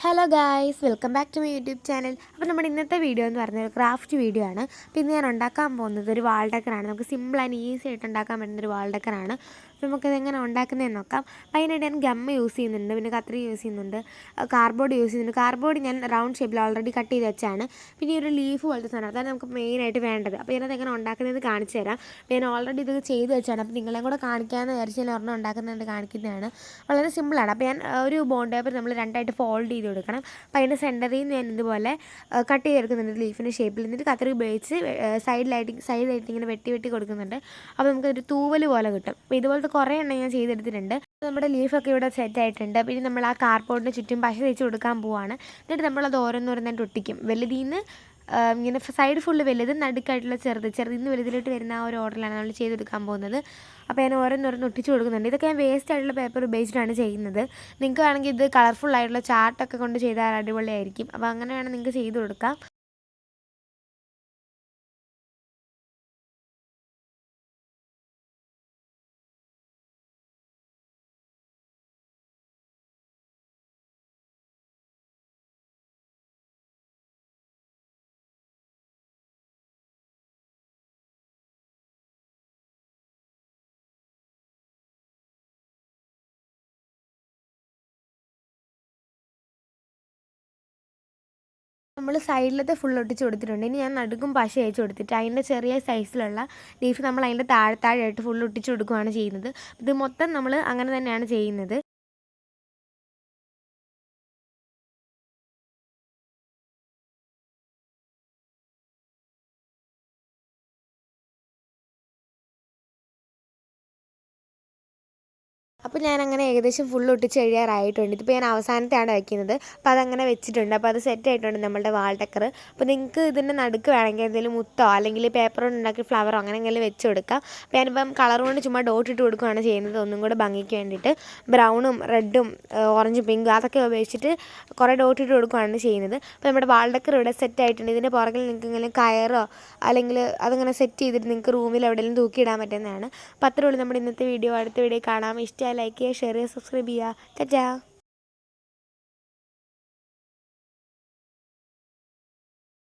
Hello guys, welcome back to my YouTube channel. അപ്പോൾ നമ്മുടെ ഇന്നത്തെ വീഡിയോ എന്ന് പറഞ്ഞാൽ ഒരു ക്രാഫ്റ്റ് വീഡിയോ ആണ്. പിന്നെ ഞാൻ ഉണ്ടാക്കാൻ പോകുന്നത് ഒരു വാൾ ഡെക്കറാണ്. നമുക്ക് സിമ്പിൾ ആൻഡ് ഈസി ആയിട്ട് ഉണ്ടാക്കാൻ പറ്റുന്ന ഒരു വാൾ ഡെക്കറാണ്. അപ്പോൾ നമുക്കത് എങ്ങനെ ഉണ്ടാക്കുന്നതെന്ന് നോക്കാം. അപ്പോൾ അതിനായിട്ട് ഞാൻ ഗമ്മ് യൂസ് ചെയ്യുന്നുണ്ട്, പിന്നെ കത്രി യൂസ് ചെയ്യുന്നുണ്ട്, കാർഡ്ബോർഡ് യൂസ് ചെയ്യുന്നുണ്ട്. കാർഡ്ബോർഡ് ഞാൻ റൗണ്ട് ഷേപ്പിൽ ഓൾറെഡി കട്ട് ചെയ്ത് വെച്ചാണ്. പിന്നെ ഒരു ലീഫ് പോലത്തെ സാധനം, അതാണ് നമുക്ക് മെയിനായിട്ട് വേണ്ടത്. അപ്പോൾ ഞാനത് എങ്ങനെ ഉണ്ടാക്കുന്നത് കാണിച്ചു തരാം. അപ്പോൾ ഞാൻ ഓൾറെഡി ഇത് ചെയ്ത് വെച്ചാണ്. അപ്പോൾ നിങ്ങളെയും കൂടെ കാണിക്കാമെന്ന് വിചാരിച്ച് ഞാൻ ഒരെണ്ണം ഉണ്ടാക്കുന്നത് കാണിക്കുന്നതാണ്. വളരെ സിമ്പിളാണ്. അപ്പോൾ ഞാൻ ഒരു ബോണ്ട് പേപ്പർ നമ്മൾ രണ്ടായിട്ട് ഫോൾഡ് ചെയ്ത് കൊടുക്കണം. അപ്പോൾ അതിൻ്റെ സെൻറ്ററിൽ നിന്ന് ഞാൻ ഇതുപോലെ കട്ട് ചെയ്തെടുക്കുന്നുണ്ട് ലീഫിൻ്റെ ഷേപ്പിൽ. എന്നിട്ട് കത്രി ഉപയോഗിച്ച് സൈഡിലായിട്ട് ഇങ്ങനെ വെട്ടി കൊടുക്കുന്നുണ്ട്. അപ്പോൾ നമുക്കൊരു തൂവൽ പോലെ കിട്ടും. അപ്പോൾ ഇതുപോലത്തെ കുറേ എണ്ണം ഞാൻ ചെയ്തെടുത്തിട്ടുണ്ട്. നമ്മുടെ ലീഫൊക്കെ ഇവിടെ സെറ്റ് ആയിട്ടുണ്ട്. പിന്നെ നമ്മൾ ആ കാർഡ്ബോർഡിന് ചുറ്റും പശ തേച്ച് കൊടുക്കാൻ പോവാണ്. എന്നിട്ട് നമ്മളത് ഓരോന്നോരോന്നായിട്ട് ഒട്ടിക്കും. വലുതിന്ന് ഇങ്ങനെ സൈഡ് ഫുള്ള് വലുത്, നടുക്കായിട്ടുള്ള ചെറുതിൽ നിന്ന് വലുതിലോട്ട് വരുന്ന ആ ഒരു ഓർഡറിലാണ് നമ്മൾ ചെയ്തെടുക്കാൻ പോകുന്നത്. അപ്പോൾ ഞാൻ ഓരോന്നോരോന്ന് ഒട്ടിച്ച് കൊടുക്കുന്നുണ്ട്. ഇതൊക്കെ ഞാൻ വേസ്റ്റ് ആയിട്ടുള്ള പേപ്പർ ഉപയോഗിച്ചിട്ടാണ് ചെയ്യുന്നത്. നിങ്ങൾക്ക് വേണമെങ്കിൽ ഇത് കളർഫുൾ ആയിട്ടുള്ള ചാർട്ടൊക്കെ കൊണ്ട് ചെയ്താൽ അടിപൊളിയായിരിക്കും. അപ്പോൾ അങ്ങനെ വേണം നിങ്ങൾക്ക് ചെയ്ത് കൊടുക്കാം. നമ്മൾ സൈഡിലത്തെ ഫുൾ ഒട്ടിച്ച് കൊടുത്തിട്ടുണ്ട്. ഇനി ഞാൻ നടുക്കും പശ അയച്ച് കൊടുത്തിട്ട് അതിൻ്റെ ചെറിയ സൈസിലുള്ള ലീഫ് നമ്മൾ അതിൻ്റെ താഴെയായിട്ട് ഫുൾ ഒട്ടിച്ച് കൊടുക്കുകയാണ് ചെയ്യുന്നത്. ഇത് മൊത്തം നമ്മൾ അങ്ങനെ തന്നെയാണ് ചെയ്യുന്നത്. അപ്പോൾ ഞാനങ്ങനെ ഏകദേശം ഫുൾ ഒട്ടിച്ച് കഴിയാറായിട്ടുണ്ട്. ഇതിപ്പോൾ ഞാൻ അവസാനത്തെയാണ് വയ്ക്കുന്നത്. അപ്പോൾ അതങ്ങനെ വെച്ചിട്ടുണ്ട്. അപ്പോൾ അത് സെറ്റ് ആയിട്ടുണ്ട് നമ്മളുടെ വാൾ ഡെക്കർ. അപ്പോൾ നിങ്ങൾക്ക് ഇതിൻ്റെ നടുക്ക് വേണമെങ്കിൽ എന്തെങ്കിലും മുത്തോ അല്ലെങ്കിൽ പേപ്പർ കൊണ്ട് ഉണ്ടാക്കി ഫ്ലവറോ അങ്ങനെ എന്തെങ്കിലും വെച്ച് കൊടുക്കാം. അപ്പോൾ ഞാനിപ്പം കളർ കൊണ്ട് ചുമ്മാ ഡോട്ട് ഇട്ട് കൊടുക്കുകയാണ് ചെയ്യുന്നത്, ഒന്നും കൂടെ ഭംഗിക്ക് വേണ്ടിയിട്ട്. ബ്രൗണും റെഡും ഓറഞ്ചും പിങ്കും അതൊക്കെ ഉപയോഗിച്ചിട്ട് കുറേ ഡോട്ട് ഇട്ട് കൊടുക്കുകയാണ് ചെയ്യുന്നത്. അപ്പോൾ നമ്മുടെ വാൾ ഡെക്കർ ഇവിടെ സെറ്റ് ആയിട്ടുണ്ട്. ഇതിൻ്റെ പുറകിൽ നിങ്ങൾക്ക് ഇങ്ങനെ കയറോ അല്ലെങ്കിൽ അതങ്ങനെ സെറ്റ് ചെയ്തിട്ട് നിങ്ങൾക്ക് റൂമിൽ എവിടെയെങ്കിലും തൂക്കിയിടാൻ പറ്റുന്നതാണ്. അപ്പോൾ അത്രേ ഉള്ളൂ നമ്മുടെ ഇന്നത്തെ വീഡിയോ. അടുത്ത വീഡിയോ കാണാം. ഇഷ്ടമായി ലൈക്ക് ചെയ്യുക, ഷെയർ ചെയ്യുക, സബ്സ്ക്രൈബ് ചെയ്യുക. ടാറ്റാ.